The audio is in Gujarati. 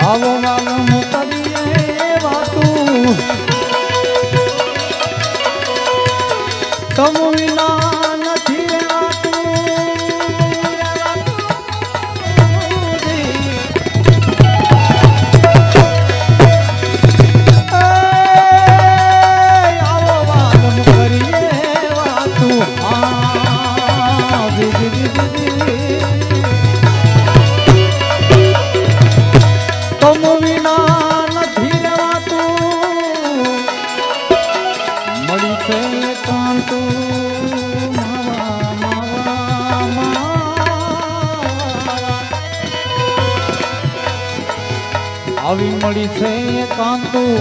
આવો માલમ કરીએ વાતું તમ વિના નથી રહેવાતું આવો માલમ કરીએ વાતું તમ વિના નથી રહેવાતું મળી છે કાંતું આવી મળી છે કાંતું